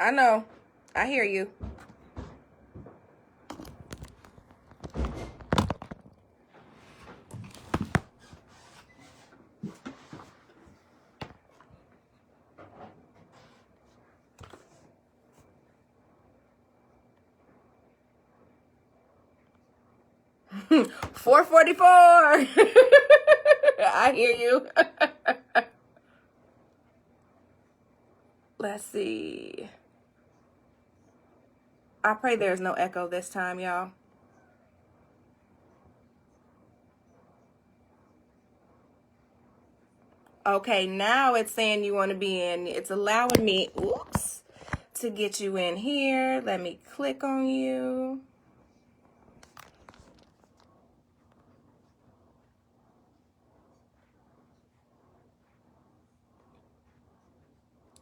I know. I hear you. – 4:44. I hear you. Let's see. I pray there's no echo this time, y'all. Okay, now it's saying you want to be in. It's allowing me, oops, to get you in here. Let me click on you.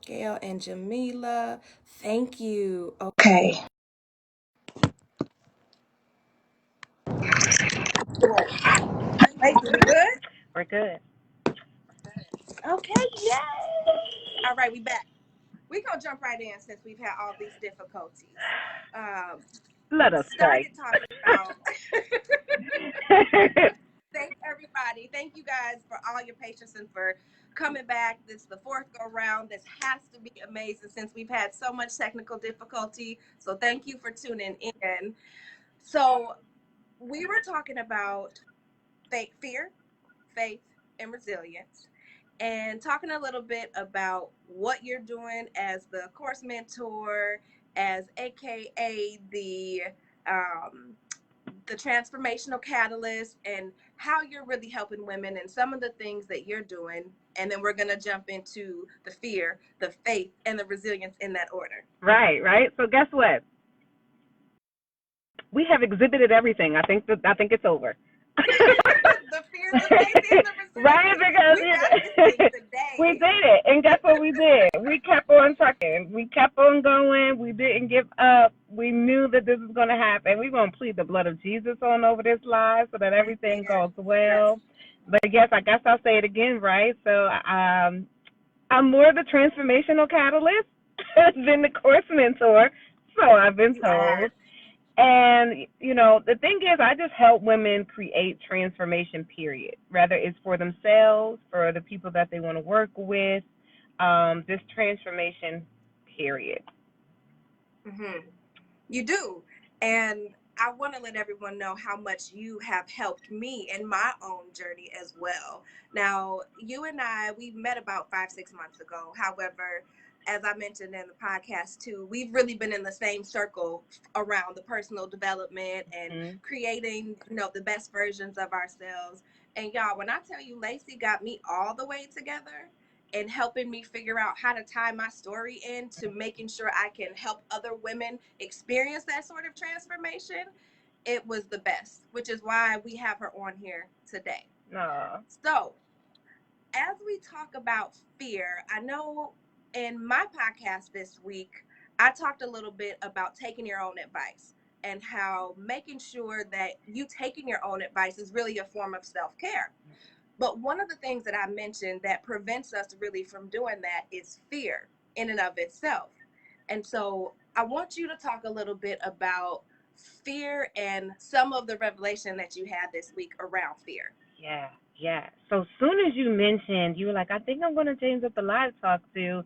Gail and Jamila, thank you. Okay. Lacey, we good? We're good. Okay, yay. All right, we back. We're going to jump right in since we've had all these difficulties. Let us started pray. talking about thank everybody. Thank you guys for all your patience and for coming back. This is the fourth go round. This has to be amazing since we've had so much technical difficulty. So thank you for tuning in. So we were talking about fear, faith, and resilience, and talking a little bit about what you're doing as the course mentor, as AKA the transformational catalyst, and how you're really helping women and some of the things that you're doing. And then we're going to jump into the fear, the faith, and the resilience in that order. Right. So guess what? We have exhibited everything. I think it's over. The fear, the faith, and the resilience. Right, because we did it. And guess what we did? We kept on trucking. We kept on going. We didn't give up. We knew that this was going to happen. We're going to plead the blood of Jesus on over this live so that everything goes well. But yes, I guess I'll say it again, right? So I'm more the transformational catalyst than the course mentor. So I've been told. And, the thing is, I just help women create transformation, period. Whether it's for themselves, for the people that they want to work with, this transformation, period. Mm-hmm. You do. And I want to let everyone know how much you have helped me in my own journey as well. Now, you and we met about 5-6 months ago. However, as I mentioned in the podcast too, we've really been in the same circle around the personal development and creating, the best versions of ourselves. And y'all, when I tell you Lacy got me all the way together and helping me figure out how to tie my story into making sure I can help other women experience that sort of transformation, it was the best, which is why we have her on here today. So, as we talk about fear, I know in my podcast this week, I talked a little bit about taking your own advice and how making sure that you taking your own advice is really a form of self-care. But one of the things that I mentioned that prevents us really from doing that is fear in and of itself. And so I want you to talk a little bit about fear and some of the revelation that you had this week around fear. Yeah. So soon as you mentioned, you were like, I think I'm going to change up the live talk to,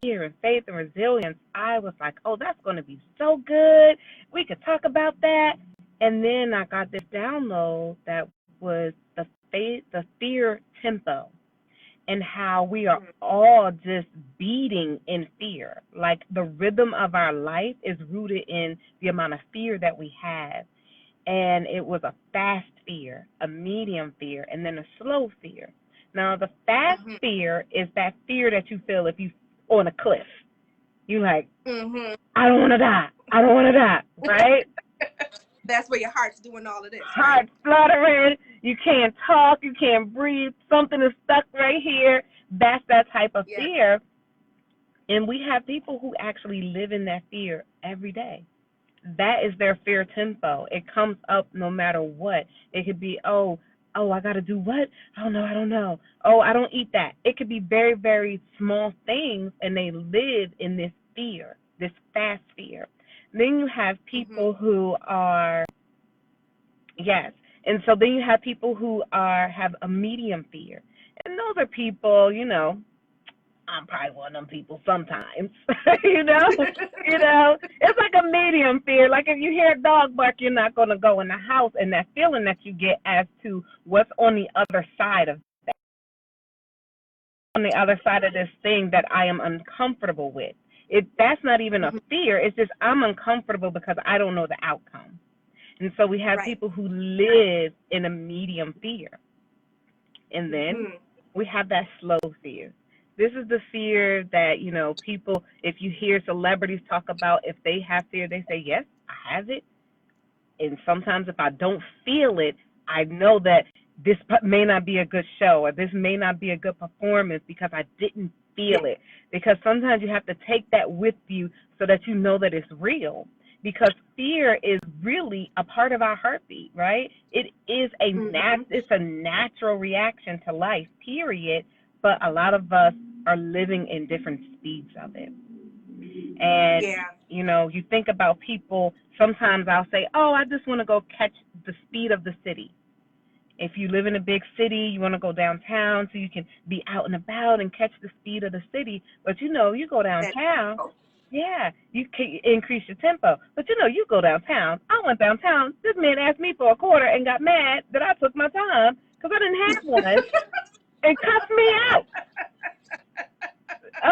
fear and faith and resilience. I was like, oh, that's going to be so good. We could talk about that. And then I got this download that was the fear tempo, and how we are all just beating in fear. Like the rhythm of our life is rooted in the amount of fear that we have. And it was a fast fear, a medium fear, and then a slow fear. Now, the fast fear is that fear that you feel if you on a cliff. You like, I don't want to die. I don't want to die, right? That's where your heart's doing all of this. Heart fluttering. You can't talk. You can't breathe. Something is stuck right here. That's that type of fear. And we have people who actually live in that fear every day. That is their fear tempo. It comes up no matter what. It could be, Oh, I got to do what? Oh, no, I don't know. Oh, I don't eat that. It could be very, very small things, and they live in this fear, this fast fear. Then you have Mhm. people who are, yes. And so then you have people who have a medium fear. And those are people, I'm probably one of them people sometimes. you know, it's like a medium fear. Like if you hear a dog bark, you're not going to go in the house, and that feeling that you get as to what's on the other side of on the other side of this thing that I am uncomfortable with. That's not even a Mhm. fear. It's just I'm uncomfortable because I don't know the outcome. And so we have Right. people who live in a medium fear. And then Mhm. we have that slow fear. This is the fear that, people, if you hear celebrities talk about, if they have fear, they say, yes, I have it. And sometimes if I don't feel it, I know that this may not be a good show or this may not be a good performance because I didn't Yeah. feel it. Because sometimes you have to take that with you so that you know that it's real. Because fear is really a part of our heartbeat, right? It is Mhm. it's a natural reaction to life, period. But a lot of us are living in different speeds of it. And, Yeah. you think about people, sometimes I'll say, oh, I just want to go catch the speed of the city. If you live in a big city, you want to go downtown so you can be out and about and catch the speed of the city. But, you go That. downtown, Oh. yeah, you can increase your tempo. But, you go downtown. I went downtown. This man asked me for a quarter and got mad that I took my time because I didn't have one and cussed me out.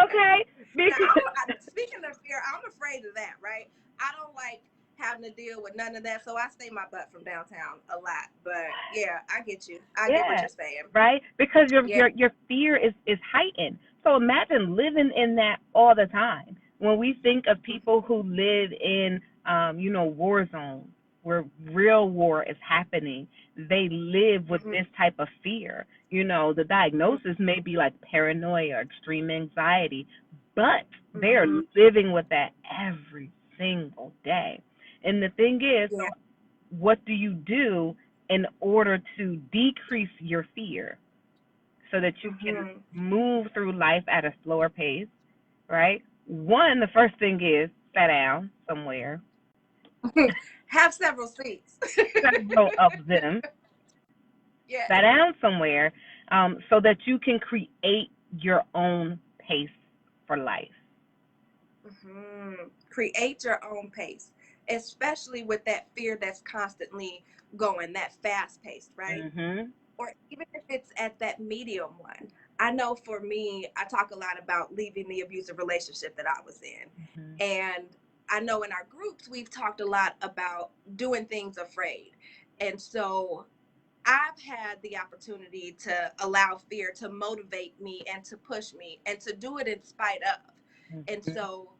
Okay? Now, Because, speaking of fear, I'm afraid of that, right? I don't like having to deal with none of that, so I stay my butt from downtown a lot. But yeah, I get you. I get what yeah, you're saying. right? Because your Yeah. your your fear is heightened. So imagine living in that all the time. When we think of people who live in war zones where real war is happening, they live with Mhm. this type of fear. The diagnosis may be like paranoia or extreme anxiety, but they're Mhm. living with that every single day. And the thing is, so Yeah. what do you do in order to decrease your fear so that you can Mhm. move through life at a slower pace, right? One, the first thing is sit down somewhere, Have several seats. several of them, Yes. sit down somewhere so that you can create your own pace for life. Create your own pace, especially with that fear that's constantly going, that fast paced, right? Mhm. Or even if it's at that medium one. I know for me, I talk a lot about leaving the abusive relationship that I was in. Mhm. And I know in our groups, we've talked a lot about doing things afraid. And so I've had the opportunity to allow fear to motivate me and to push me and to do it in spite of. And Mhm. so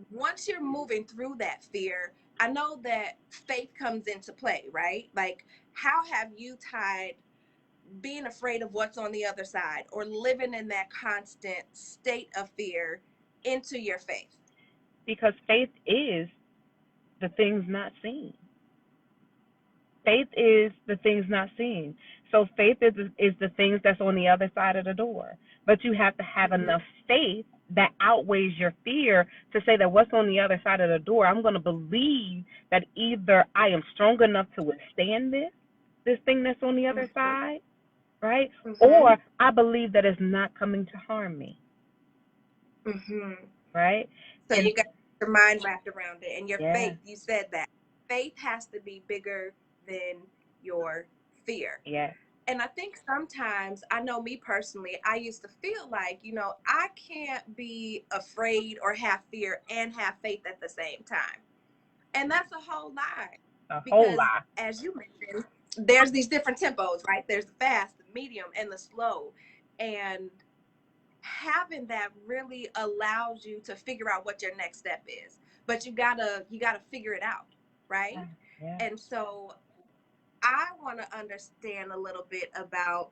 once you're moving through that fear, I know that faith comes into play, right? Like, how have you tied being afraid of what's on the other side or living in that constant state of fear into your faith? Because faith is the things not seen. Faith is the things not seen. So faith is the things that's on the other side of the door. But you have to have Mm-hmm. enough faith that outweighs your fear to say that what's on the other side of the door, I'm going to believe that either I am strong enough to withstand this thing that's on the other Mm-hmm. side, right? Mm-hmm. Or I believe that it's not coming to harm me, Mm-hmm. right? So And you got your mind wrapped around it, and your yeah, faith, you said that faith has to be bigger than your fear. yeah. And I think sometimes, I know me personally, I used to feel like, I can't be afraid or have fear and have faith at the same time. And that's a whole lie A whole because, lot. as you mentioned, there's these different tempos, right? There's the fast, the medium, and the slow. And having that really allows you to figure out what your next step is. But you gotta figure it out, Yeah, right? yeah. And so I want to understand a little bit about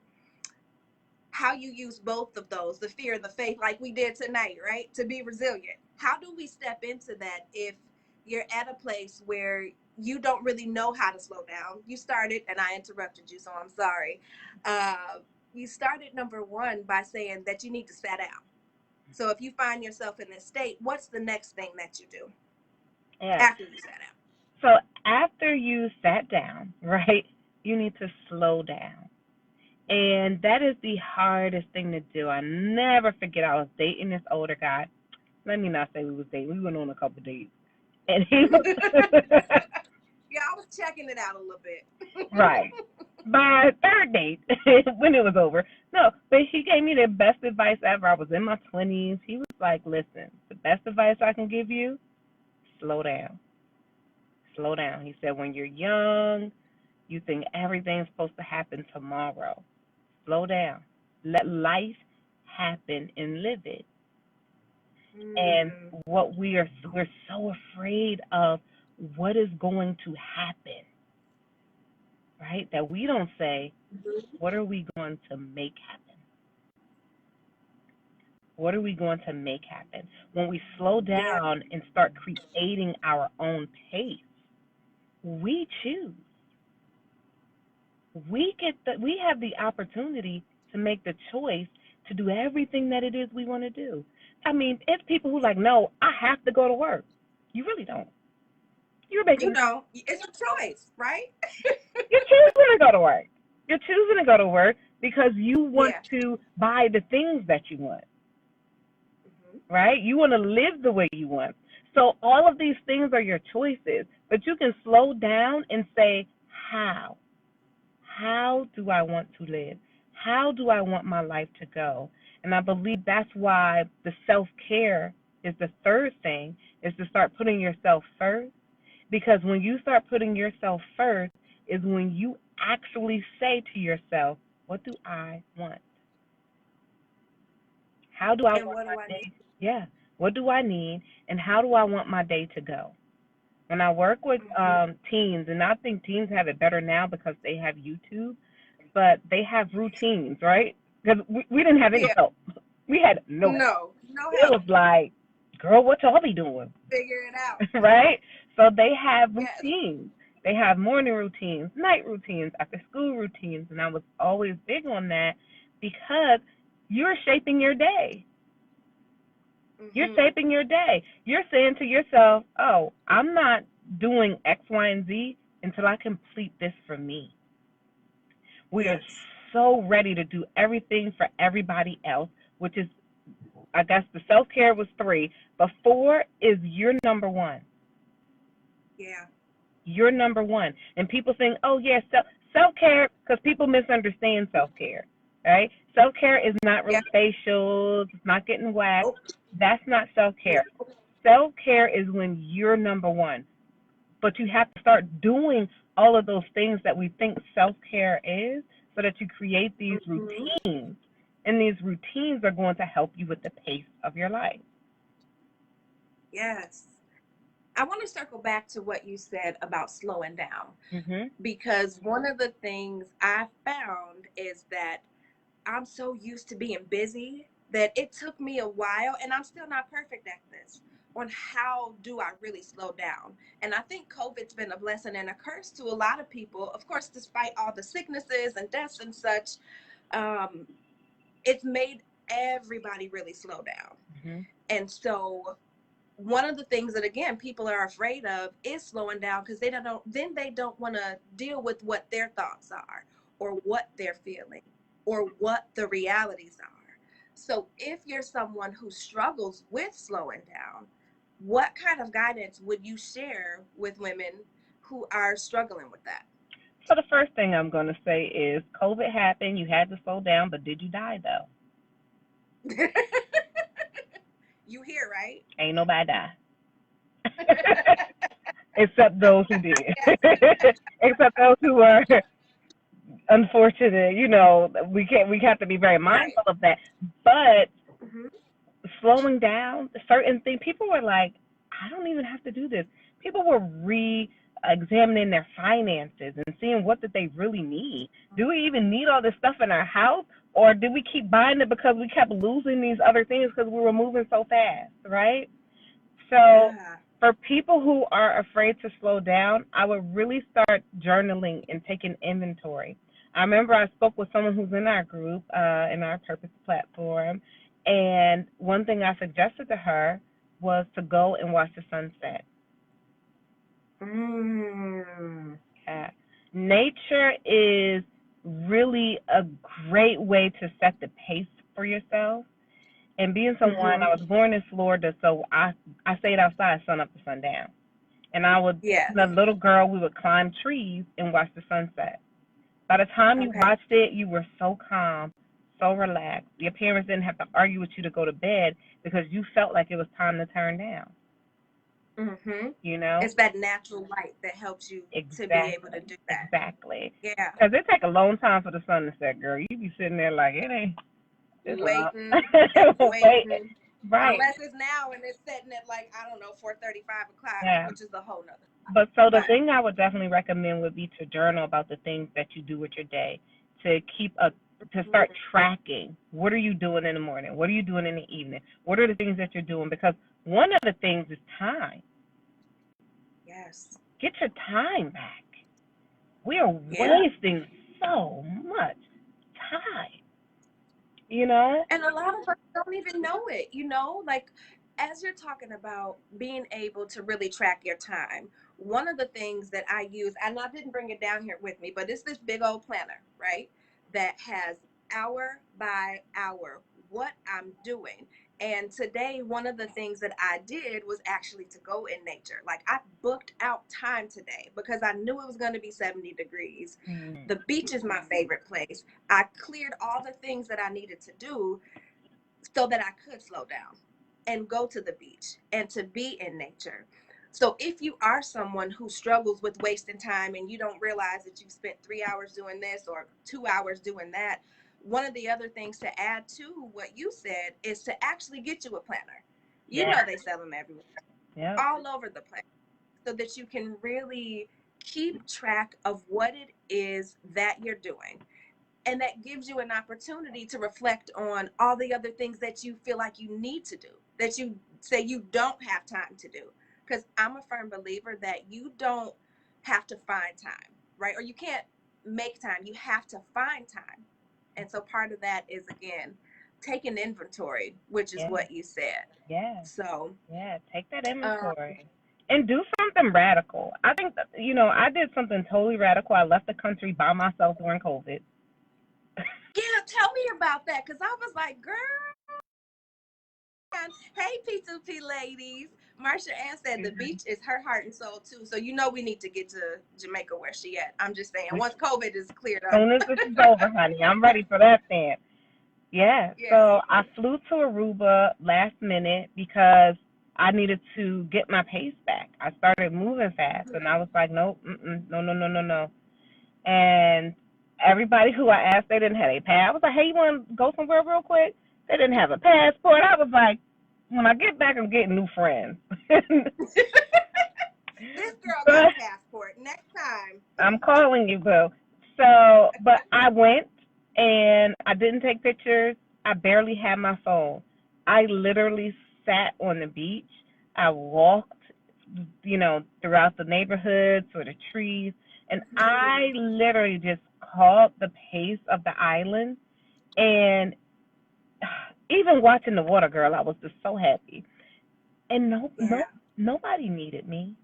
how you use both of those, the fear, the faith, like we did tonight, right? To be resilient. How do we step into that if you're at a place where you don't really know how to slow down. You started, and I interrupted you, so I'm sorry. Uh, you started number one by saying that you need to sit down. So if you find yourself in this state, what's the next thing that you do Yeah. after you sat down? So after you sat down, right, you need to slow down. And that is the hardest thing to do. I never forget I was dating this older guy. Let me not say we was dating. We went on a couple dates. And he was Yeah, I was checking it out a little bit. right. By third date, when it was over. No, but he gave me the best advice ever. I was in my 20s. He was like, listen, the best advice I can give you, slow down. Slow down. He said, when you're young, you think everything's supposed to happen tomorrow. Slow down. Let life happen and live it. And Mm, what we're so afraid of what is going to happen, right? That we don't say, what are we going to make happen? What are we going to make happen? When we slow yeah. down and start creating our own pace, we choose. We have the opportunity to make the choice to do everything that it is we want to do. I mean, it's people who like, no, I have to go to work. You really don't. You're You making know, it's a choice, right? you're choosing to go to work. You're choosing to go to work because you want Yeah. to buy the things that you want, Hmm. right? You want to live the way you want. So all of these things are your choices, but you can slow down and say, how? How do I want to live? How do I want my life to go? And I believe that's why the self-care is the third thing, is to start putting yourself first. Because when you start putting yourself first is when you actually say to yourself, what do I want? How do I And want what my do I need? day? Yeah. What do I need? And how do I want my day to go? When I work with Hmm. teens, and I think teens have it better now because they have YouTube, but they have routines, right? Because we didn't have any Yeah. help. We had no help. No, no It help. was like, girl, what y'all be doing? Figure it out. Right? So they have Yes. routines. They have morning routines, night routines, after school routines, and I was always big on that because you're shaping your day. You're Hmm. shaping your day. You're saying to yourself, "Oh, I'm not doing X, Y, and Z until I complete this for me." We are Yes. so ready to do everything for everybody else, which is, I guess, the self care was three, but four is your number one. Yeah. You're number one. And people think, oh, yeah, self care, because people misunderstand self care, right? Self care is not Yeah. really facials, it's not getting waxed. Oh, That's not self no. care. Self care is when you're number one. But you have to start doing all of those things that we think self care is so that you create these Hmm. routines. And these routines are going to help you with the pace of your life. Yes. I want to circle back to what you said about slowing down Mhm. because one of the things I found is that I'm so used to being busy that it took me a while, and I'm still not perfect at this, on how do I really slow down. And I think COVID's been a blessing and a curse to a lot of people. Of course, despite all the sicknesses and deaths and such, um, it's made everybody really slow down. Mhm. And so one of the things that again people are afraid of is slowing down because they don't want to deal with what their thoughts are or what they're feeling or what the realities are. So if you're someone who struggles with slowing down, what kind of guidance would you share with women who are struggling with that? So the first thing I'm going to say is COVID happened, you had to slow down, but did you die though? You hear, right? Ain't nobody die. Except those who did. Yeah. Except those who were unfortunate. We have to be very Right. mindful of that. But Hmm. slowing down certain things, people were like, I don't even have to do this. People were re-examining their finances and seeing what did they really need. Do we even need all this stuff in our house, or did we keep buying it because we kept losing these other things because we were moving so fast, right? So Yeah. For people who are afraid to slow down, I would really start journaling and taking inventory. I remember I spoke with someone who's in our group, in our purpose platform, and one thing I suggested to her was to go and watch the sunset. Mm. Yeah. Nature is really a great way to set the pace for yourself. And being someone, I Mhm. was born in Florida, so I stayed outside sun up to sundown. And I would, Yes. the little girl, we would climb trees and watch the sunset. By the time you Okay. watched it, you were so calm, so relaxed. Your parents didn't have to argue with you to go to bed because you felt like it was time to turn down. Mhm. You know? It's that natural light that helps you to be able to Exactly. do that. Exactly. Yeah. Because it take a long time for the sun to set, girl. You be sitting there like it ain't. It's up. Waiting and Wait. waiting. Right. Unless it's now and it's setting at like, I don't know, 4:30, 5 o'clock, Yeah. which is a whole nother. But so the But thing I would definitely recommend would be to journal about the things that you do with your day, to keep a to start mhm. tracking. What are you doing in the morning? What are you doing in the evening? What are the things that you're doing? Because one of the things is time. Yes. Get your time back. We are Yeah. wasting so much time. You know? And a lot of us don't even know it, like as you're talking about being able to really track your time. One of the things that I use, and I didn't bring it down here with me, but it's this big old planner, right? That has hour by hour what I'm doing. And today, one of the things that I did was actually to go in nature. Like I booked out time today because I knew it was going to be 70 degrees. Mm. The beach is my favorite place. I cleared all the things that I needed to do so that I could slow down and go to the beach and to be in nature. So if you are someone who struggles with wasting time and you don't realize that you spent 3 hours doing this or 2 hours doing that, one of the other things to add to what you said is to actually get you a planner. Yeah. They sell them everywhere, Yep. all over the place, so that you can really keep track of what it is that you're doing, and that gives you an opportunity to reflect on all the other things that you feel like you need to do, that you say you don't have time to do. Because I'm a firm believer that you don't have to find time, right? Or you can't make time, you have to find time. And so part of that is, again, taking inventory, which is Yeah. what you said. Yeah. So Yeah. Take that um, inventory and do something radical. I think that, I did something totally radical. I left the country by myself during COVID. yeah, tell me about that, because I was like, girl. Hey, P2P ladies. Marsha Ann said the beach is her heart and soul too. So we need to get to Jamaica where she at. I'm just saying, once COVID is cleared up. Soon as this is over, honey, I'm ready for that then. Yeah. Yes. So I flew to Aruba last minute because I needed to get my pace back. I started moving fast, and I was like, nope, no, no, no, no, no. And everybody who I asked, they didn't have a pass. I was like, hey, you want to go somewhere real quick? They didn't have a passport. I was like, when I get back, I'm getting new friends. This girl got But a passport. Next time. I'm calling you, boo. So, but I went and I didn't take pictures. I barely had my phone. I literally sat on the beach. I walked, throughout the neighborhoods or the trees, and I Mhm. literally just caught the pace of the island. And even watching the water, girl, I was just so happy. And Yeah. nobody needed me.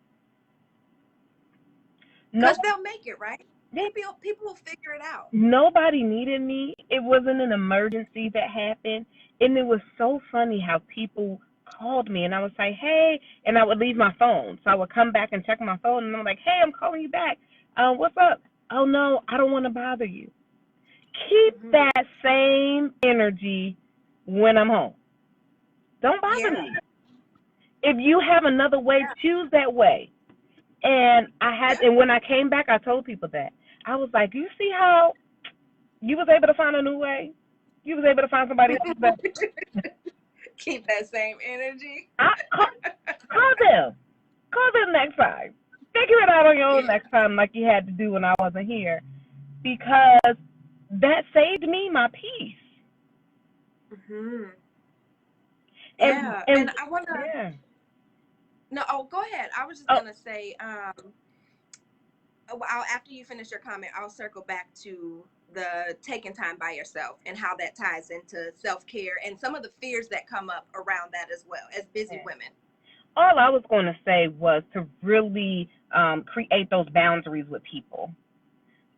No, Because they'll make it, right? yeah, People will figure it out. nobody needed me. It wasn't an emergency that happened. And it was so funny how people called me and I was like, hey, and I would leave my phone. So I would come back and check my phone and I'm like, hey, I'm calling you back. What's up? Oh, no, I don't want to bother you. Keep Hmm. that same energy when I'm home. Don't bother Yeah. me. If you have another way, Yeah. choose that way. And Yeah. and when I came back, I told people that. I was like, you see how you was able to find a new way. You was able to find somebody else that Keep that same energy. I call them. Call them next time. Figure it out on your own Yeah. next time like you had to do when I wasn't here. Because that saved me my peace. Hmm. And Yeah. And and I want to yeah. No, oh, go ahead. I was just Oh, gonna say, after you finish your comment, I'll circle back to the taking time by yourself and how that ties into self care and some of the fears that come up around that as well as busy yeah. women. All I was going to say was to really create those boundaries with people,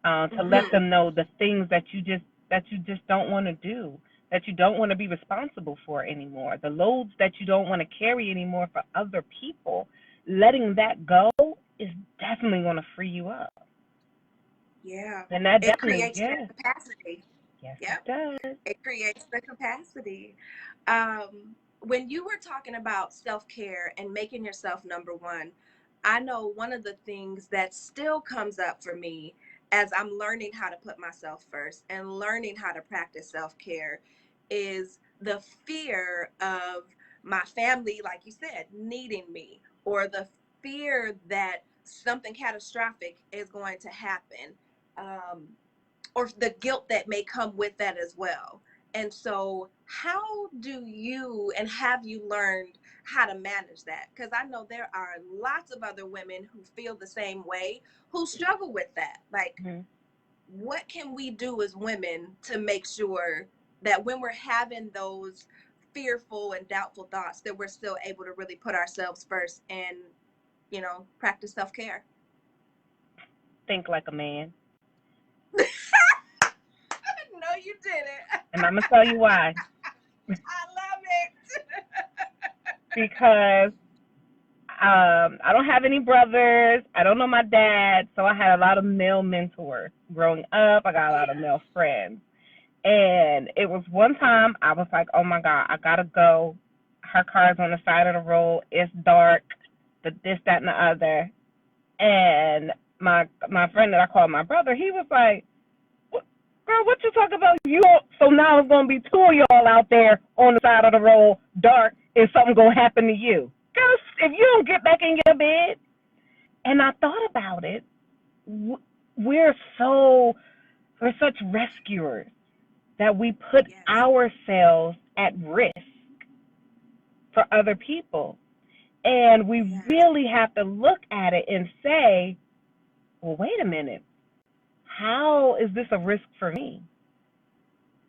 to let Hmm. them know the things that you just don't want to do, that you don't want to be responsible for anymore, the loads that you don't want to carry anymore for other people. Letting that go is definitely going to free you up, Yeah, and that it definitely, creates that yes, capacity. yes, it Yep, does. it creates the capacity. When you were talking about self care and making yourself number one, I know one of the things that still comes up for me as I'm learning how to put myself first and learning how to practice self care is the fear of my family, like you said, needing me, or the fear that something catastrophic is going to happen. Um, or the guilt that may come with that as well. And so, how do you and have you learned how to manage that? Because I know there are lots of other women who feel the same way, who struggle with that. Like, Mm-hmm. what can we do as women to make sure that when we're having those fearful and doubtful thoughts, that we're still able to really put ourselves first and, practice self care? Think like a man, No, you didn't. and I'm gonna tell you why. I love it. Because I don't have any brothers. I don't know my dad, so I had a lot of male mentors growing up. I got a lot of Yeah. male friends, and it was one time I was like, "Oh my God, I gotta go." Her car's on the side of the road. It's dark. The this, that, and the other. And my friend that I called my brother, he was like, "Girl, what you talking about? So now it's gonna be two of y'all out there on the side of the road, dark, and something gonna happen to you. Girl, if you don't get back in your bed." And I thought about it. We're so we're such rescuers that we put Yes. ourselves at risk for other people, and we Yes. really have to look at it and say, "Well, wait a minute. How is this a risk for me?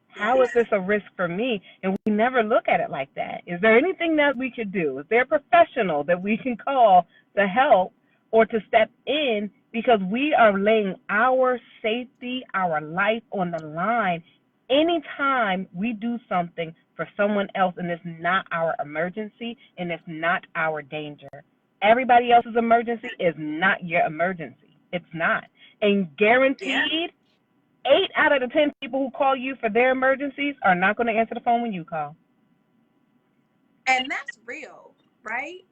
How is Yes. this a risk for me?" And we never look at it like that. Is there anything that we could do? Is there a professional that we can call to help or to step in, because we are laying our safety, our life on the line anytime we do something for someone else and it's not our emergency and it's not our danger. Everybody else's emergency is not your emergency. It's not. And Yeah. guaranteed, 8 out of the 10 people who call you for their emergencies are not going to answer the phone when you call. And that's real, right?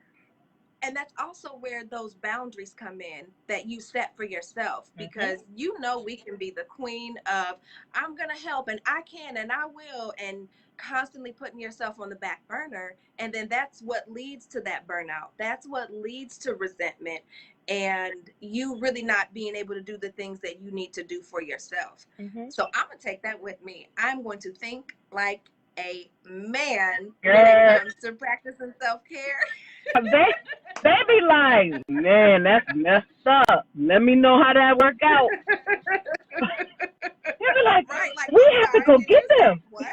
And that's also where those boundaries come in that you set for yourself, Mhm. because we can be the queen of I'm going to help and I can and I will, and constantly putting yourself on the back burner, and then that's what leads to that burnout. That's what leads to resentment and you really not being able to do the things that you need to do for yourself. Mhm. So I'm going to take that with me. I'm going to think like a man when it Girl, comes to practicing self-care. they be like, man, that's messed up. Let me know how that work out. They be like, Right, like, we I'm have to sorry, go did get you say them. what?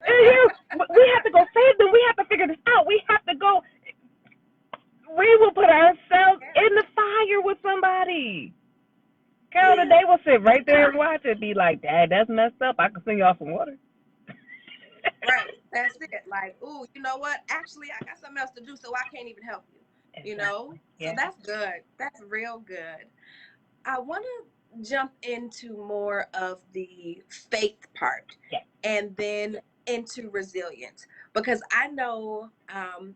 And here, we have to go save them. We have to figure this out. We have to go. We will put ourselves Yeah, in the fire with somebody. Girl, yeah, they will sit right there and watch it, be like, Dad, that's messed up. I can send y'all some water. right. That's it. Like, ooh, you know what? Actually, I got something else to do, so I can't even help you. Exactly. So Yeah. that's good. That's real good. I want to jump into more of the faith part Yeah. and then into resilience, because I know,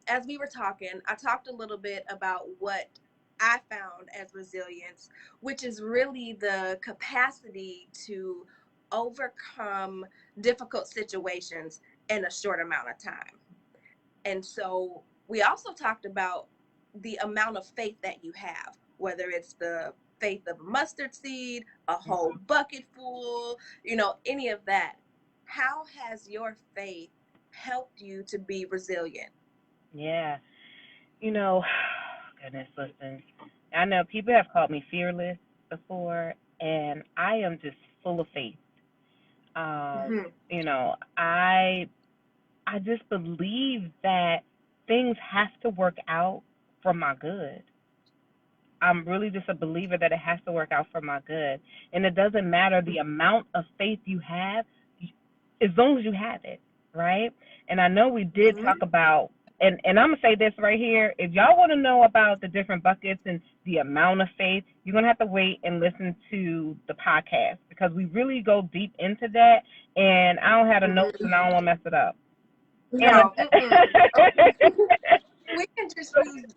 as we were talking, I talked a little bit about what I found as resilience, which is really the capacity to overcome difficult situations in a short amount of time. And so we also talked about the amount of faith that you have, whether it's the faith of a mustard seed, a whole Mhm. bucket full, any of that. How has your faith helped you to be resilient? Yeah. You know, goodness, listen. I know people have called me fearless before, and I am just full of faith. Hmm. You know, I just believe that things have to work out for my good. I'm really just a believer that it has to work out for my good. And it doesn't matter the amount of faith you have, as long as you have it, right? And I know we did talk Hmm. about, and I'm going to say this right here. If y'all want to know about the different buckets and the amount of faith, you're going to have to wait and listen to the podcast because we really go deep into that. And I don't have the notes Hmm. and I don't want to mess it up. And No. Mm-mm. We can just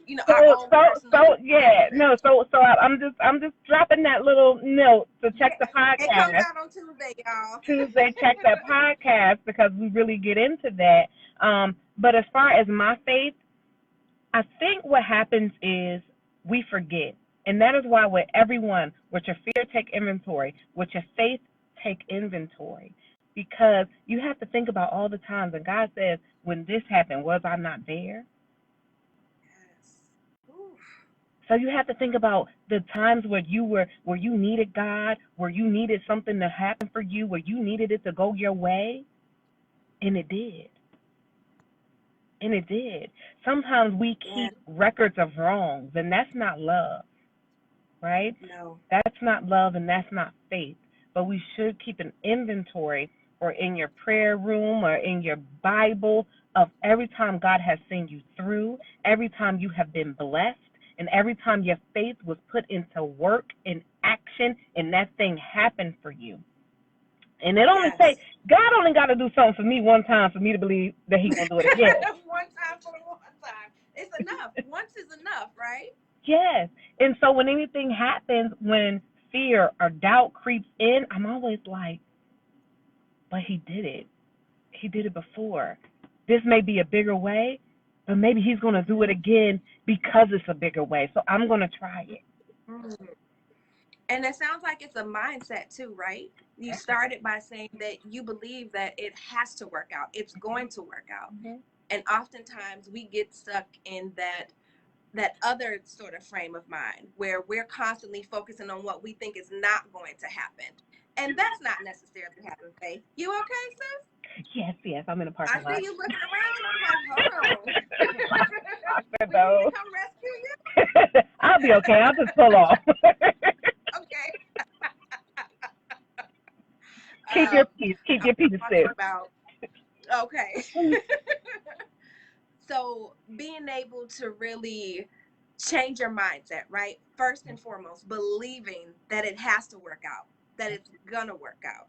use, so our own personal yeah, no, experience. I'm just dropping that little note to check Yeah, the it comes podcast out on Tuesday, y'all. Tuesday. Check that podcast because we really get into that. But as far as my faith, I think what happens is we forget, and that is why with everyone, with your fear, take inventory. With your faith, take inventory. Because you have to think about all the times, and God says, when this happened, was I not there? Yes. Oof. So you have to think about the times where you needed God, where you needed something to happen for you, where you needed it to go your way, and it did. And it did. Sometimes we Yeah. keep records of wrongs, and that's not love, right? No. That's not love and that's not faith. But we should keep an inventory or in your prayer room or in your Bible of every time God has seen you through, every time you have been blessed, and every time your faith was put into work and action and that thing happened for you. And it only take Yes. God only got to do something for me one time for me to believe that He gonna do it again. One time for the one time. It's enough. Once is enough, right? Yes. And so when anything happens, when fear or doubt creeps in, I'm always like, but he did it. He did it before. This may be a bigger way, but maybe he's going to do it Hmm. again because it's a bigger way. So I'm going to try it. And it sounds like it's a mindset too, right? You started by saying that you believe that it has to work out. It's going to work out. Mm-hmm. And oftentimes we get stuck in that other sort of frame of mind where we're constantly focusing on what we think is not going to happen. And that's not necessarily having faith. You okay, sis? Yes, yes, I'm in a I parking lot. see you looking around. I'm like, hold on. But We need to no, come rescue you. I'll be okay. I'll just pull off. Okay. Keep your Um, peace. Keep I'm your peace, talking sis. about, okay. So being able to really change your mindset, right? First and foremost, believing that it has to work out, that it's gonna work out.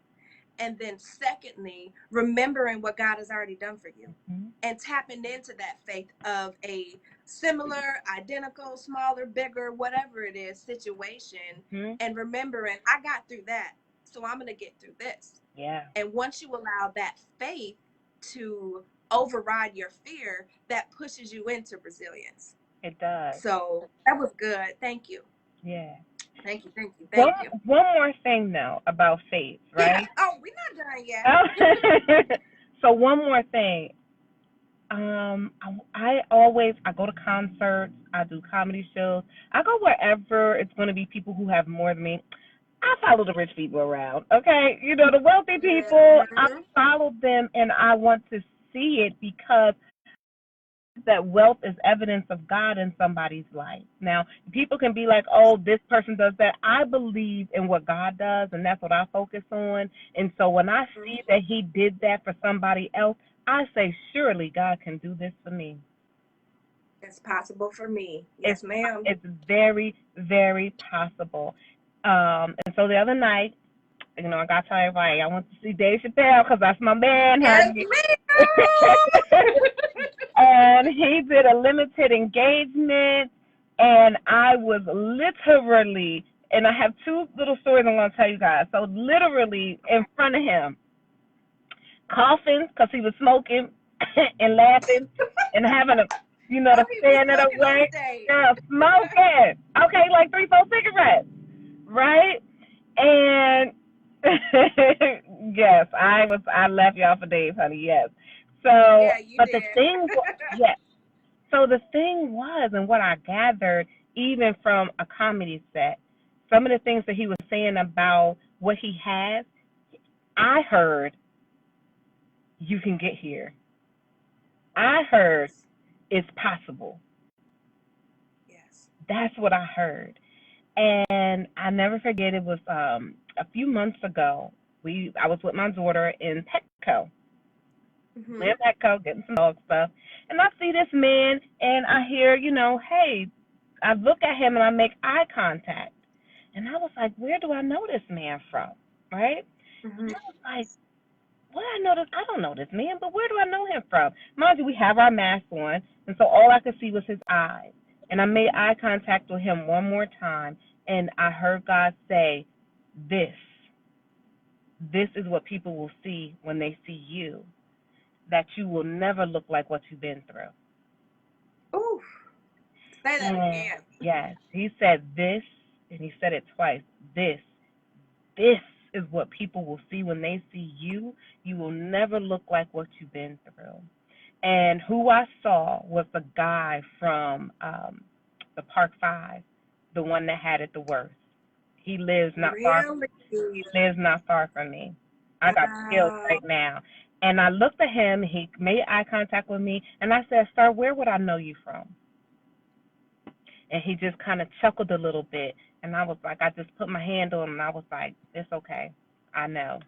And then secondly, remembering what God has already done for you and tapping into that faith of a similar, identical, smaller, bigger, whatever it is situation, Mm-hmm. and remembering I got through that, so I'm gonna get through this. Yeah, And once you allow that faith to override your fear, that pushes you into resilience. it does. So that was good. Thank you. Yeah. Thank you. Thank you. One Thank you. one more thing though about faith, Yeah. right? Oh, we're not done yet. Oh. So one more thing. I always I go to concerts, I do comedy shows, I go wherever it's going to be people who have more than me. I follow the rich people around, okay? You know, the wealthy people, I Mm-hmm. follow them and I want to see it because that wealth is evidence of God in somebody's life. Now, people can be like, oh, this person does that. I believe in what God does, and that's what I focus on. And so when I see Mm-hmm. that He did that for somebody else, I say, surely God can do this for me. It's possible for me. It's Yes, ma'am. it's very, very possible. And so the other night, you know, I got to tell everybody I went to see Dave Chappelle because that's my man, Yes, honey. ma'am. And he did a limited engagement, and I was literally, and I have two little stories I'm going to tell you guys. So literally in front of him, coughing because he was smoking and laughing and having a, you know, Oh, to he was stand it smoking on away. stage. Girl, smoking. Okay, like 3, 4 cigarettes, right? And yes, I left y'all for days, honey. Yes. So, Yeah, you but the did. thing, yes. So so the thing was, and what I gathered, even from a comedy set, some of the things that he was saying about what he has, I heard, you can get here. I heard, Yes. it's possible. Yes. That's what I heard. And I never forget, it was a few months ago. I was with my daughter in Petco. We Mhm. in Petco getting some dog stuff. And I see this man and I hear, hey, I look at him and I make eye contact. And I was like, where do I know this man from? Right? Mhm. I was like, where I know this? I don't know this man, but where do I know him from? Mind you, we have our mask on, and so all I could see was his eyes. And I made eye contact with him one more time, and I heard God say, this, this is what people will see when they see you, that you will never look like what you've been through. Ooh. Say that And again. yes, he said this, and he said it twice, this, this is what people will see when they see you. You will never look like what you've been through. And who I saw was the guy from the Park Five, the one that had it the worst. He lives not far. Really? He lives not far from me. I got chills Wow. right now. And I looked at him. He made eye contact with me, and I said, "Sir, where would I know you from?" And he just kind of chuckled a little bit. And I was like, I just put my hand on him, and I was like, "It's okay. I know."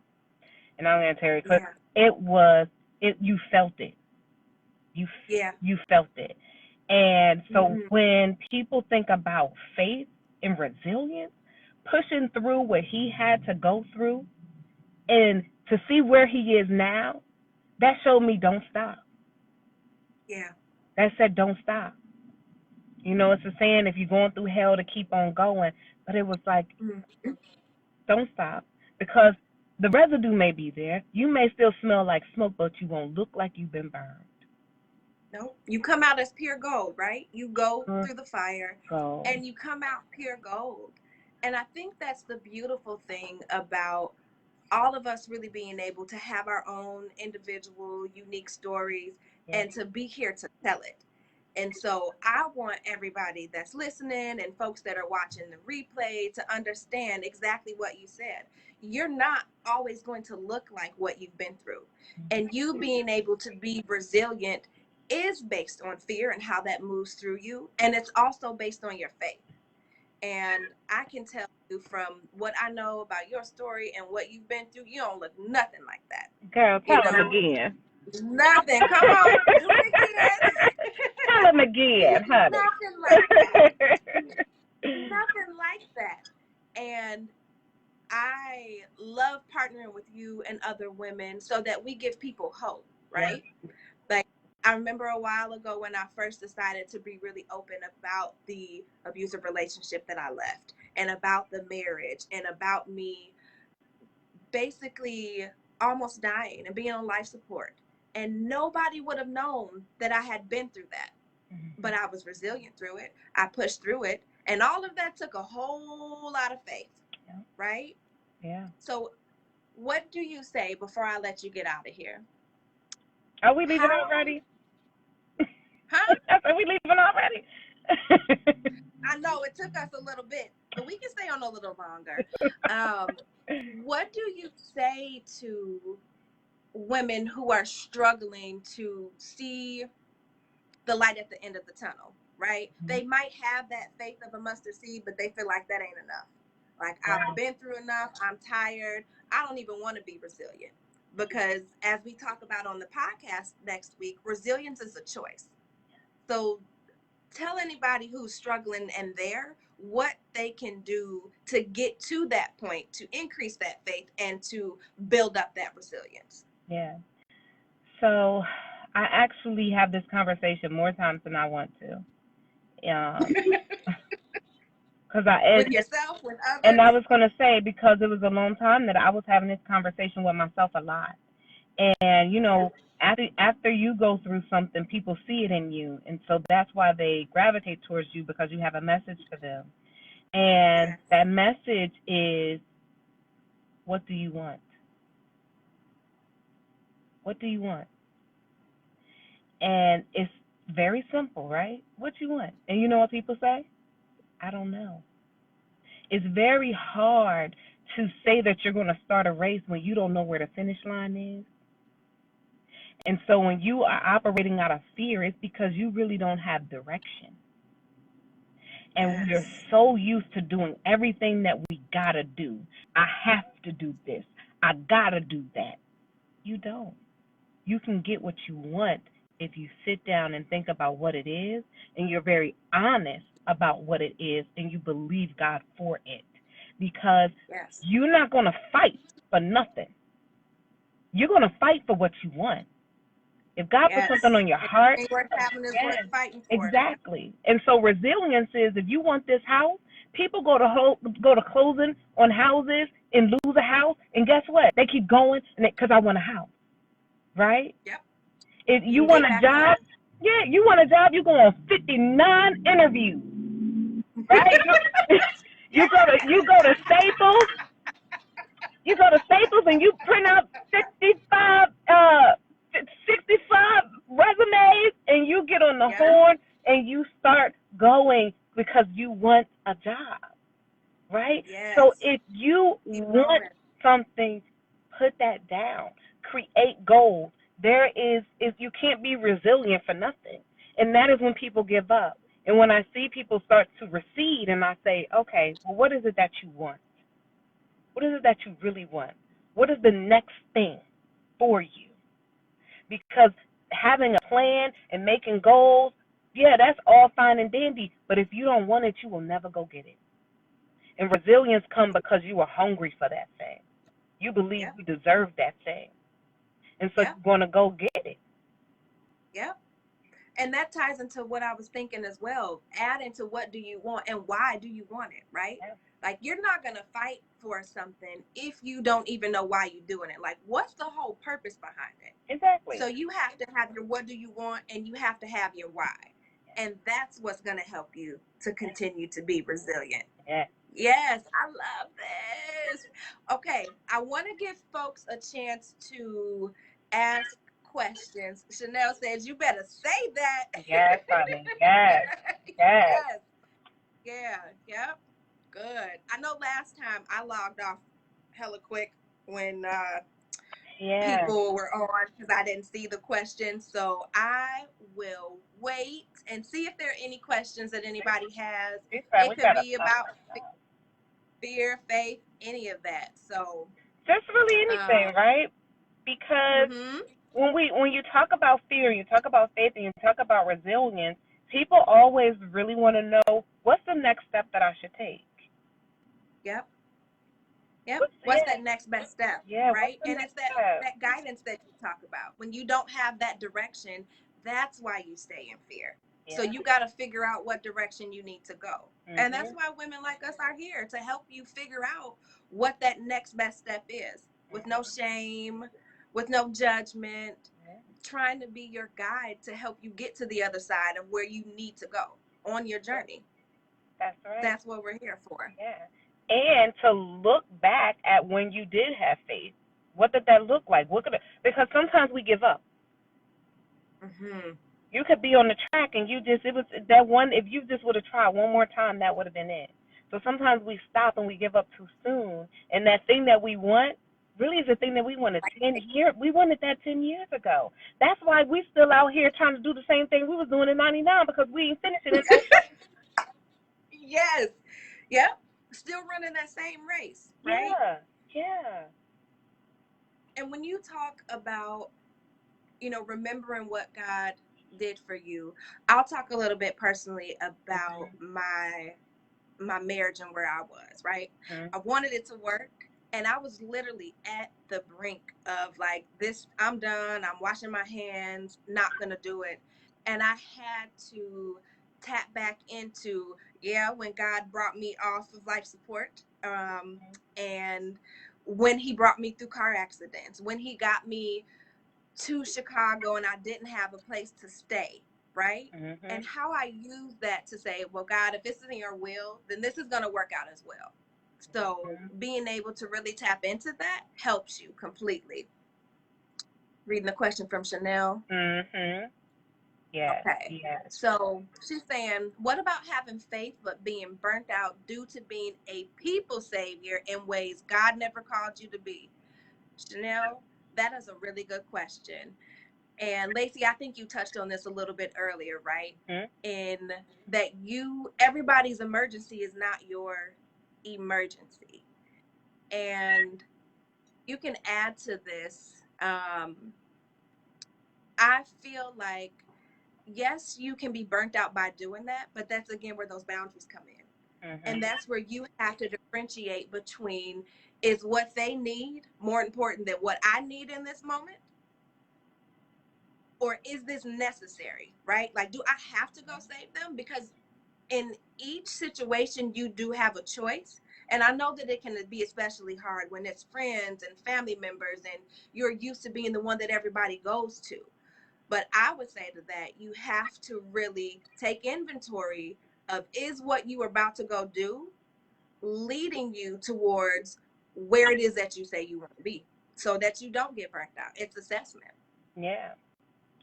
And I'm gonna tell you, because Yeah. it was it. You felt it. You Yeah. you felt it. And so Mhm. when people think about faith and resilience, pushing through what he had to go through and to see where he is now, that showed me don't stop. Yeah. That said don't stop. It's a saying, if you're going through hell, to keep on going, but it was like Mhm. don't stop, because the residue may be there. You may still smell like smoke, but you won't look like you've been burned. No, you come out as pure gold, right? You go through the fire Go. and you come out pure gold. And I think that's the beautiful thing about all of us really being able to have our own individual, unique stories Yeah. and to be here to tell it. And so I want everybody that's listening and folks that are watching the replay to understand exactly what you said. You're not always going to look like what you've been through. And you being able to be resilient is based on fear and how that moves through you. And it's also based on your faith. And I can tell you from what I know about your story and what you've been through, you don't look nothing like that. Girl, You tell him know, again. nothing. Come on, do it again. Tell him again, honey. Nothing like that. Nothing like that. And I love partnering with you and other women so that we give people hope, Yeah. right? Like, I remember a while ago when I first decided to be really open about the abusive relationship that I left and about the marriage and about me basically almost dying and being on life support. And nobody would have known that I had been through that. But I was resilient through it. I pushed through it. And all of that took a whole lot of faith, Yeah. right? Yeah. So, what do you say before I let you get out of here? Are we leaving How, already? huh? Are we leaving already? I know it took us a little bit, but we can stay on a little longer. Um, what do you say to women who are struggling to see the light at the end of the tunnel, right? They might have that faith of a mustard seed, but they feel like that ain't enough. Like, I've Right. been through enough. I'm tired. I don't even want to be resilient. Because as we talk about on the podcast next week, resilience is a choice. So tell anybody who's struggling and there what they can do to get to that point, to increase that faith and to build up that resilience. Yeah. So I actually have this conversation more times than I want to. Because With yourself, with and others. I was gonna say, because it was a long time that I was having this conversation with myself a lot. And Yeah. after you go through something, people see it in you, and so that's why they gravitate towards you, because you have a message for them. And Yes. that message is, what do you want? What do you want? And it's Very simple, right? What you want? And you know what people say? I don't know. It's very hard to say that you're going to start a race when you don't know where the finish line is. And so when you are operating out of fear, it's because you really don't have direction. And we are Yes. so used to doing everything that we gotta do. I have to do this. I gotta do that. You don't. You can get what you want if you sit down and think about what it is and you're very honest about what it is and you believe God for it. Because Yes. you're not going to fight for nothing. You're going to fight for what you want. If God puts something Yes. on your heart, Anything worth having is worth yes, fighting for. exactly. And so resilience is if you want this house, people go to closing on houses and lose a house, and guess what? They keep going and because I want a house, right? Yep. If You you can want get a back job, up. yeah, you want a job, you go on 59 interviews, right? You go to Staples, and you print out 65 resumes and you get on the Yep. horn and you start going because you want a job, right? So Yes. if you Keep want going. something, put that down. Create goals. There is you can't be resilient for nothing. And that is when people give up. And when I see people start to recede and I say, okay, well, what is it that you want? What is it that you really want? What is the next thing for you? Because having a plan and making goals, yeah, that's all fine and dandy. But if you don't want it, you will never go get it. And resilience comes because you are hungry for that thing. You believe Yep. you deserve that thing. And so Yep. you're going to go get it. Yep. And that ties into what I was thinking as well. Add into what do you want and why do you want it, right? Yeah, Like you're not gonna fight for something if you don't even know why you're doing it. Like what's the whole purpose behind it? exactly. So you have to have your what do you want and you have to have your why. And that's what's gonna help you to continue to be resilient. Yeah. Yes, I love this. Okay, I want to give folks a chance to ask questions. Chanel says, you better say that. Yes, honey. Yes. Yes. Yes, yeah, yep, good. I know last time I logged off hella quick when Yeah. people were on because I didn't see the questions. So I will wait and see if there are any questions that anybody has. We It could better be stop. about fear, faith, any of that. So, Just really um, anything, right? Because mm-hmm. when you talk about fear, you talk about faith, and you talk about resilience, people always really want to know what's the next step that I should take. Yep, yep. What's What's yeah, that next best step, what's right? the And next it's that step? that guidance that you talk about. When you don't have that direction, that's why you stay in fear. So Yeah. you got to figure out what direction you need to go. And that's Mhm. why women like us are here to help you figure out what that next best step is with no Mhm. shame, with no judgment, Yeah. trying to be your guide to help you get to the other side of where you need to go on your journey. That's right. That's what we're here for. Yeah. And to look back at when you did have faith. What did that look like? What could it, because sometimes we give up. Hmm. You could be on the track and you just it was that one if you just would have tried one more time that would have been it. So sometimes we stop and we give up too soon and that thing that we want really is the thing that we wanted 10 years we wanted that 10 years ago. That's why we still out here trying to do the same thing we was doing in '99 because we ain't finishing it. Yes. Yep. Still running that same race, right? Yeah. Yeah. And when you talk about, remembering what God did for you, I'll talk a little bit personally about Mhm. my marriage and where I was, right? Mhm. I wanted it to work and I was literally at the brink of like this, I'm done, I'm washing my hands, not gonna do it. And I had to tap back into, yeah, when God brought me off of life support, and when he brought me through car accidents, when he got me to Chicago and I didn't have a place to stay, right? And Mhm. how I use that to say, well, God, if this is in your will, then this is going to work out as well. So Mhm. being able to really tap into that helps you completely. Reading the question from Chanel. Mhm. Yes, Okay. yes. So she's saying, what about having faith but being burnt out due to being a people savior in ways God never called you to be? Chanel, that is a really good question. And Lacy, I think you touched on this a little bit earlier, right? Hmm? In that everybody's emergency is not your emergency. And you can add to this. I feel like, yes, you can be burnt out by doing that, but that's again where those boundaries come in. And Hmm. that's where you have to differentiate between, is what they need more important than what I need in this moment? Or is this necessary, right? Like, do I have to go save them? Because in each situation, you do have a choice. And I know that it can be especially hard when it's friends and family members and you're used to being the one that everybody goes to. But I would say to that, you have to really take inventory of, is what you are about to go do leading you towards where it is that you say you want to be, so that you don't get burnt out. It's assessment. Yeah.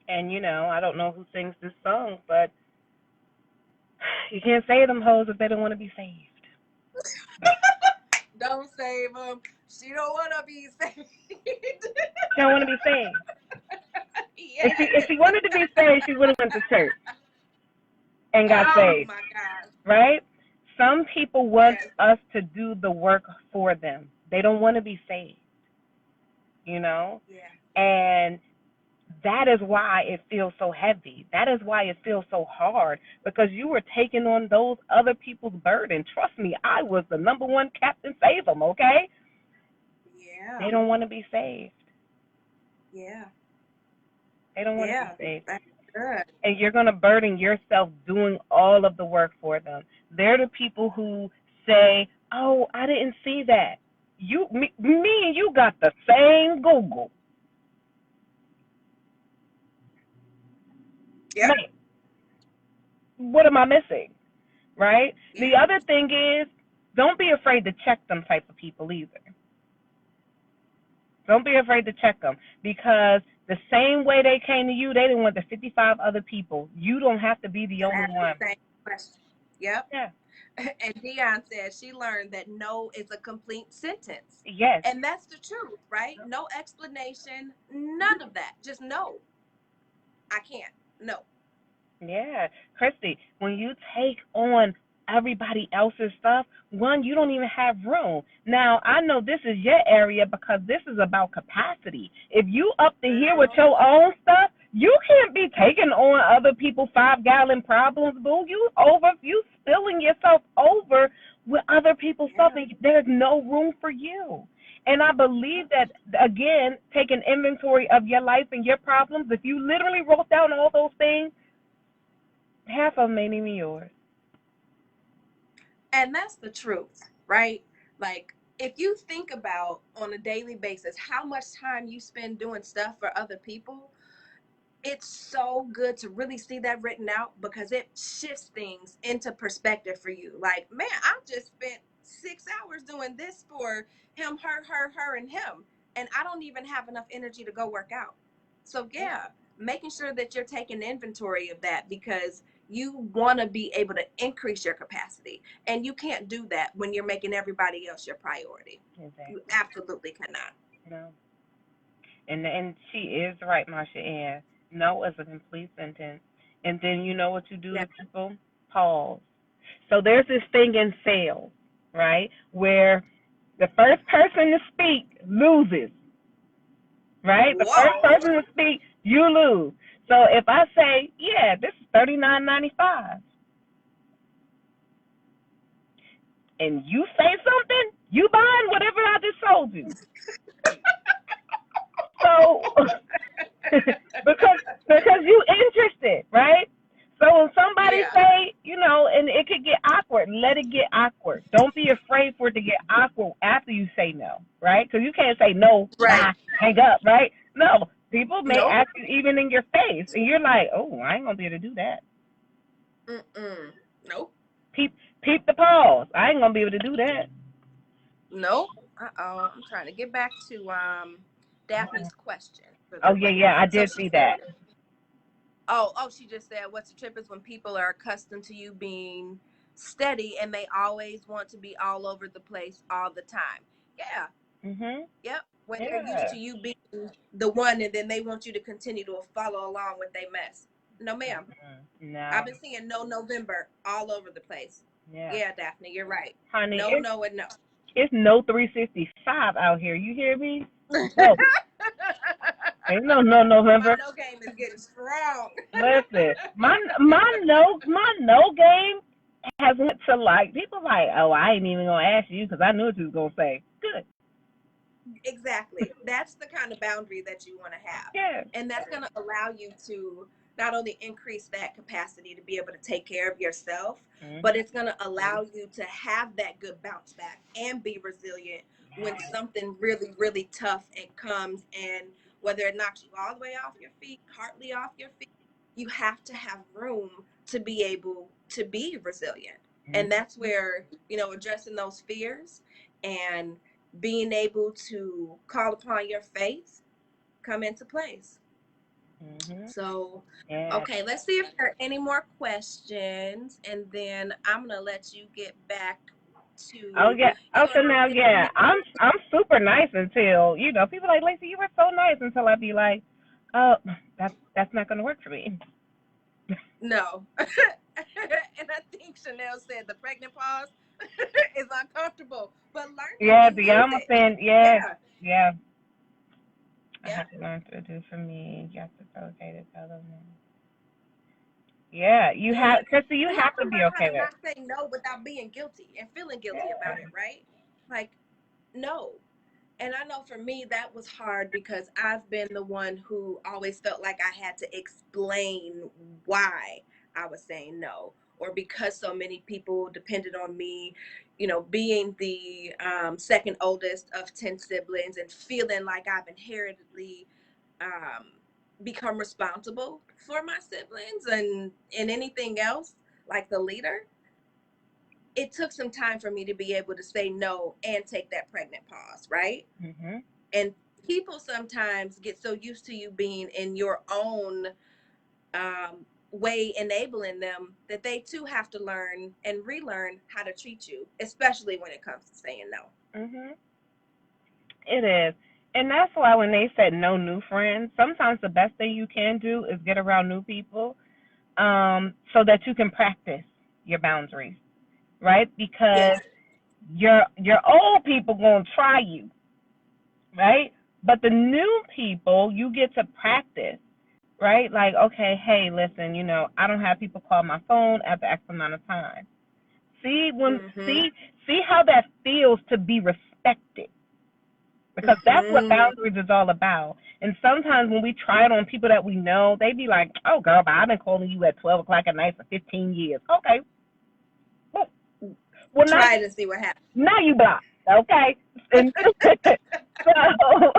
And I don't know who sings this song, but you can't save them hoes if they don't want to be saved. Don't save them. She don't want to be saved. She don't want to be saved. If Yes. she wanted to be saved, she would have went to church and got Oh saved, my gosh. right? Some people want Yes. us to do the work for them. They don't want to be saved, you know? Yeah. And that is why it feels so heavy. That is why it feels so hard, because you were taking on those other people's burden. Trust me, I was the number one Captain Save them, okay? Yeah. They don't want to be saved. Yeah. They don't want to be Yeah. saved. That's good. And you're going to burden yourself doing all of the work for them. They're the people who say, "Oh, I didn't see that." Me and you got the same Google. Yep. Mate, what am I missing? Right? The Yeah. other thing is, don't be afraid to check them type of people either. Don't be afraid to check them, because the same way they came to you, they didn't want the 55 other people. You don't have to be the To only ask the one. same question. Yep. Yeah. And Dion said she learned that no is a complete sentence. Yes. And that's the truth, right? No explanation, none of that. Just no. I can't. No. Yeah, Christy, when you take on everybody else's stuff, one, you don't even have room. Now, I know this is your area because this is about capacity. If you up to here with Uh-huh. your own stuff, you can't be taking on other people's 5 gallon problems, boo. You spilling yourself over with other people's stuff, Yeah. and there's no room for you. And I believe that, again, taking inventory of your life and your problems, if you literally wrote down all those things, half of them ain't even yours. And that's the truth, right? Like, if you think about on a daily basis how much time you spend doing stuff for other people, it's so good to really see that written out, because it shifts things into perspective for you. Like, man, I just spent 6 hours doing this for him, her, and him, and I don't even have enough energy to go work out. So Yeah. yeah, making sure that you're taking inventory of that, because you want to be able to increase your capacity, and you can't do that when you're making everybody else your priority. You Exactly. absolutely cannot. No. And she is right, Marsha Ann. No is a complete sentence. And then you know what you do Yeah. to people? Pause. So there's this thing in sales, right? Where the first person to speak loses, right? The first Whoa. person to speak, you lose. So if I say, yeah, this is $39.95, and you say something, you buying whatever I just told you. So because you interested, right? So when somebody Yeah. say, and it could get awkward, let it get awkward. Don't be afraid for it to get awkward after you say no, right? Because you can't say no, Right. bye, hang up, right? No, people may Nope. ask you even in your face, and you're like, oh, I ain't gonna be able to do that. Mm-mm. Nope. Peep, peep the pause. I ain't gonna be able to do that. Nope. Uh-oh. I'm trying to get back to Daphne's question for Oh the yeah, ladies. yeah, I So did she see said, that. She just said, what's a trip is when people are accustomed to you being steady and they always want to be all over the place all the time. Yeah. Mhm. Yep. When they're used Yeah. to you being the one and then they want you to continue to follow along with their mess. No, ma'am. No. I've been seeing no November all over the place. Yeah. Yeah, Daphne, you're right. Honey, No, no, and no. it's no 365 out here. You hear me? No. Ain't no My November. no game is getting strong. Listen, my no game has went to like people like, oh, I ain't even gonna ask you because I knew what you was gonna say. Good. Exactly. That's the kind of boundary that you want to have. Yeah. And that's going to allow you to not only increase that capacity to be able to take care of yourself, but Mhm. it's going to allow you to have that good bounce back and be resilient when something really, really tough and comes, and whether it knocks you all the way off your feet, partly off your feet, you have to have room to be able to be resilient. And Mhm. that's where, addressing those fears and being able to call upon your faith come into place. Mhm. So, Yeah. okay, let's see if there are any more questions, and then I'm gonna let you get back Oh to yeah. Oh, so your now yeah, business. I'm super nice until people like Lacey, you were so nice until I be like, oh, that's not gonna work for me. No, and I think Chanel said the pregnant pause is uncomfortable, but learn how Yeah, to the use almost it. saying yeah, Yeah, yeah. I yeah. have to learn to do for me. You have to be okay to tell them. Yeah, you Mm-hmm. have, Krista. You We have have to to be learn how okay to with. not say no without being guilty and feeling guilty Yeah. about it, right? Like, no. And I know for me that was hard because I've been the one who always felt like I had to explain why I was saying no, or because so many people depended on me, being the second oldest of 10 siblings and feeling like I've inheritedly um, become responsible for my siblings and anything else, like the leader. It took some time for me to be able to say no and take that pregnant pause, right? Mhm. And people sometimes get so used to you being in your own way enabling them that they too have to learn and relearn how to treat you, especially when it comes to saying no. Mhm. It is, and that's why when they said no new friends, sometimes the best thing you can do is get around new people, so that you can practice your boundaries, right? Because Yes. your old people gonna try you, right? But the new people, you get to practice, right? Like, okay, hey, listen, I don't have people call my phone after X amount of time. See when Mm-hmm. see how that feels to be respected, because that's what Mm-hmm. boundaries is all about. And sometimes when we try it on people that we know, they be like, "Oh, girl, but I've been calling you at 12 o'clock at night for 15 years." Okay, well, well Try it and see what happens. now you blocked. Okay, and so,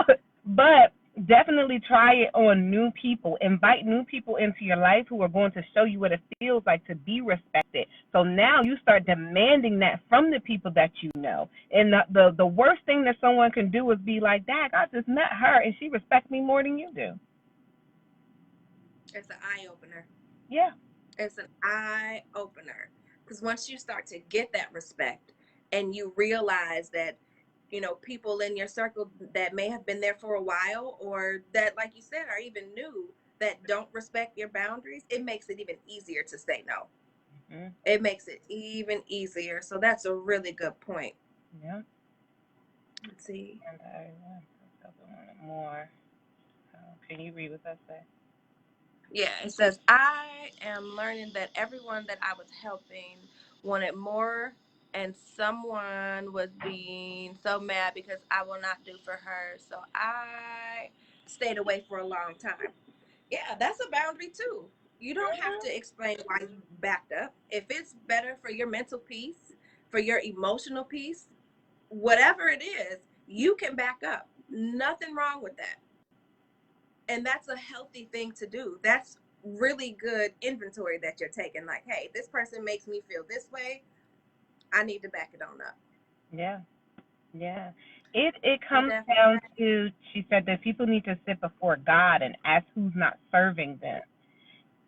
but definitely try it on new people. Invite new people into your life who are going to show you what it feels like to be respected. So now you start demanding that from the people that you know. And the worst thing that someone can do is be like, "Dad, I just met her and she respects me more than you do." It's an eye opener. Yeah. It's an eye opener. Because once you start to get that respect and you realize that, people in your circle that may have been there for a while or that, like you said, are even new that don't respect your boundaries, it makes it even easier to say no. Mm-hmm. It makes it even easier. So that's a really good point. Yeah. Let's see. And I want something more. Can you read what that says? Yeah, it says, I am learning that everyone that I was helping wanted more, and someone was being so mad because I will not do for her. So I stayed away for a long time. Yeah, that's a boundary too. You don't have to explain why you backed up. If it's better for your mental peace, for your emotional peace, whatever it is, you can back up. Nothing wrong with that. And that's a healthy thing to do. That's really good inventory that you're taking. Like, hey, this person makes me feel this way. I need to back it on up. Yeah. Yeah. It It comes definitely. down to, she said that people need to sit before God and ask who's not serving them.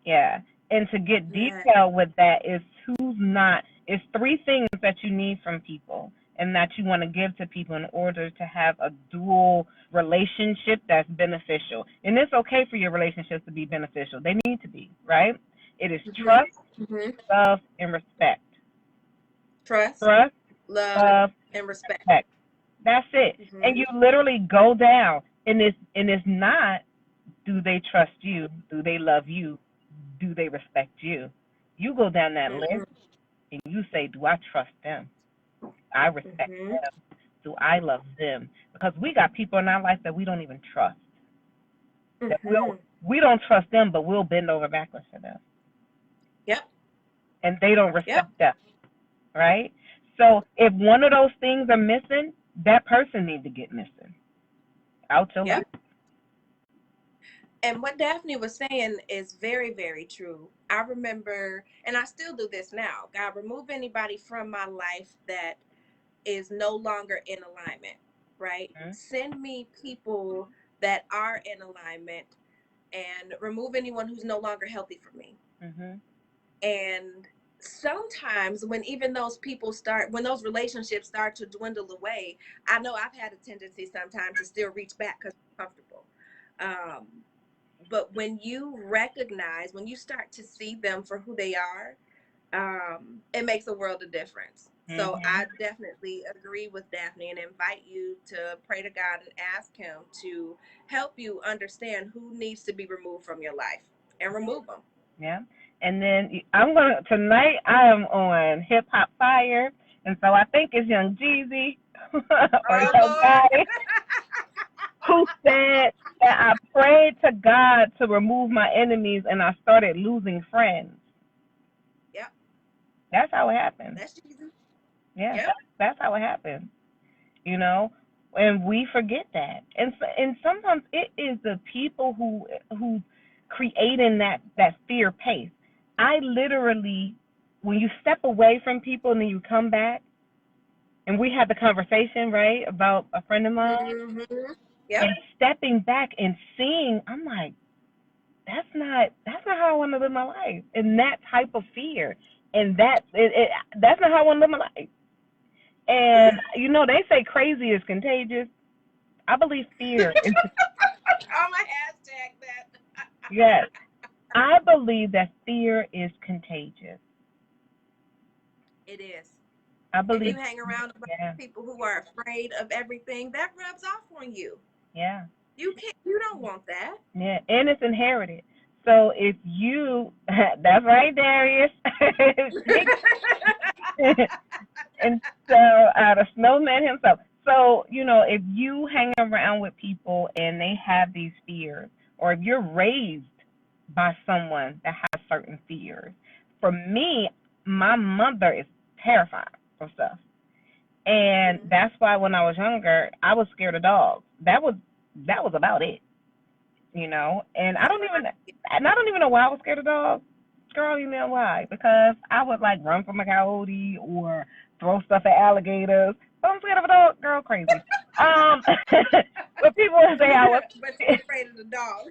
Yeah. And to get Yeah. detailed with that is who's not, it's three things that you need from people and that you want to give to people in order to have a dual relationship that's beneficial. And it's okay for your relationships to be beneficial. They need to be, right? It is Mhm. trust, Mhm. love, and respect. Trust, Trust, love, love, and respect. respect. That's it. And Mhm. you literally go down and it's not, do they trust you? Do they love you? Do they respect you? You go down that list Mhm. and you say, do I trust them? I respect Mhm. them. Do I love them? Because we got people in our life that we don't even trust. That Mhm. we don't trust them, but we'll bend over backwards for them, Yep. and they don't Yep. respect us, right? So if one of those things are missing, that person needs to get missing out your life. Yep. And what Daphne was saying is very, very true. I remember, and I still do this now. God, remove anybody from my life that is no longer in alignment, right? Mm-hmm. Send me people that are in alignment and remove anyone who's no longer healthy for me. Mm-hmm. And sometimes when even those people start, when those relationships start to dwindle away, I know I've had a tendency sometimes to still reach back because I'm comfortable. Um, but when you recognize, when you start to see them for who they are, it makes a world of difference. So Mm-hmm. I definitely agree with Daphne and invite you to pray to God and ask Him to help you understand who needs to be removed from your life and remove them. Yeah. And then I'm gonna tonight. I am on Hip Hop Fire, and so I think it's Young Jeezy or Oh Young Lord. Gotti who said that I prayed to God to remove my enemies, and I started losing friends. Yep, That's how it happened. that's Jesus. Yeah, Yep, that's how it happened. You know, and we forget that. And sometimes it is the people who creating that fear pace. I literally, when you step away from people and then you come back, and we had the conversation right about a friend of mine, mm-hmm. Yep, and stepping back and seeing, I'm like, that's not how I want to live my life, and that type of fear, and that's not how I want to live my life. yeah. And they say crazy is contagious. I believe fear is, I'm gonna hashtag that. yes. I believe that fear is contagious. It is. I And believe, you hang around a bunch yeah, of people who are afraid of everything, that rubs off on you. yeah, You can't. You don't want that. yeah, and it's inherited. So if you, that's right, Darius. And so the snowman himself. So if you hang around with people and they have these fears, or if you're raised by someone that has certain fears, for me, my mother is terrified of stuff. And Mhm. that's why when I was younger, I was scared of dogs. That was about it. And I That's don't how I even and I don't even know why I was scared of dogs. Girl, you know why? Because I would like run from a coyote or throw stuff at alligators. So I'm scared of a dog, girl, crazy. Um, but people would say I was but you're afraid of the dog.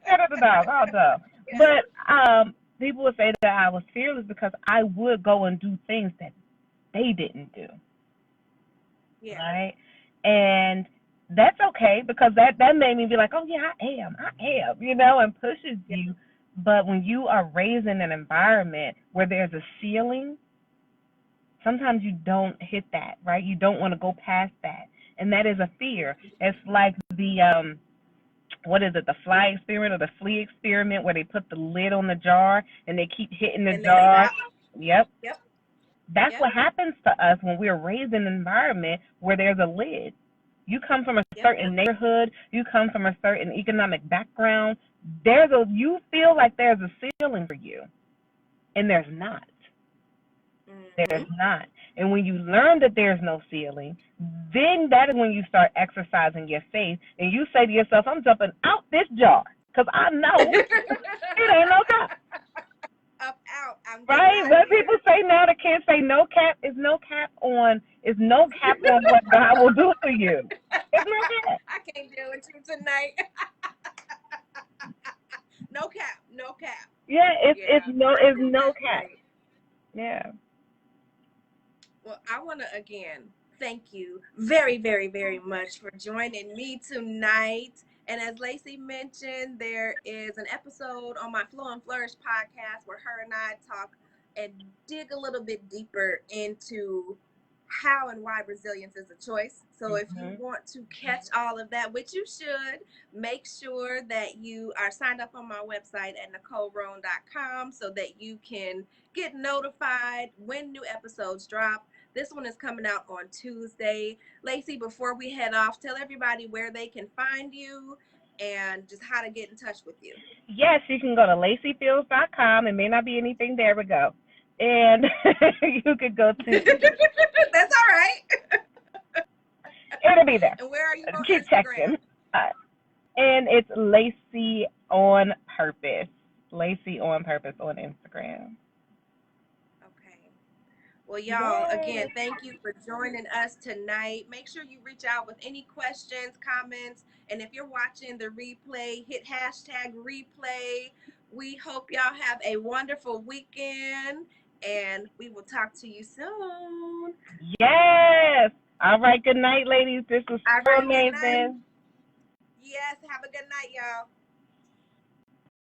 scared of the dog, oh duh. Yeah. But people would say that I was fearless because I would go and do things that they didn't do. Yeah. Right? And that's okay because that made me be like, oh yeah, I am, and pushes Yeah. you. But when you are raised in an environment where there's a ceiling, sometimes you don't hit that, right? You don't want to go past that, and that is a fear. It's like the what is it, the fly experiment or the flea experiment where they put the lid on the jar and they keep hitting the And they jar. stop. Yep. Yep. That's Yep. what happens to us when we're raised in an environment where there's a lid. You come from a Yep. certain neighborhood, you come from a certain economic background, you feel like there's a ceiling for you, and there's not. There's Hmm. not. And when you learn that there's no ceiling, then that is when you start exercising your faith and you say to yourself, I'm jumping out this jar because I know it ain't no cap. Up out. I'm getting Right? out of What here. people say now, the kids say no cap is no cap on what God will do for you. It's no cap. I can't deal with you tonight. No cap. No cap. Yeah, it's Yeah, no I it's think no that's cap. great. Yeah. Well, I want to again thank you very, very, very much for joining me tonight. And as Lacy mentioned, there is an episode on my Flow and Flourish podcast where her and I talk and dig a little bit deeper into how and why resilience is a choice. So if you Mhm. want to catch all of that, which you should, make sure that you are signed up on my website at NicoleRoan.com so that you can get notified when new episodes drop. This one is coming out on Tuesday. Lacy, before we head off, tell everybody where they can find you and just how to get in touch with you. Yes, you can go to LacyFields.com. It may not be anything there. We go. And you could go to, That's all right. it'll be there. And where are you on Keep Instagram? checking. And it's Lacy on Purpose. Lacy on Purpose on Instagram. Okay. Well, y'all, Yay. again, thank you for joining us tonight. Make sure you reach out with any questions, comments, and if you're watching the replay, hit hashtag replay. We hope y'all have a wonderful weekend, and we will talk to you soon. Yes. All right. Good night, ladies. This was All so right, good night. amazing. Yes, have a good night, y'all.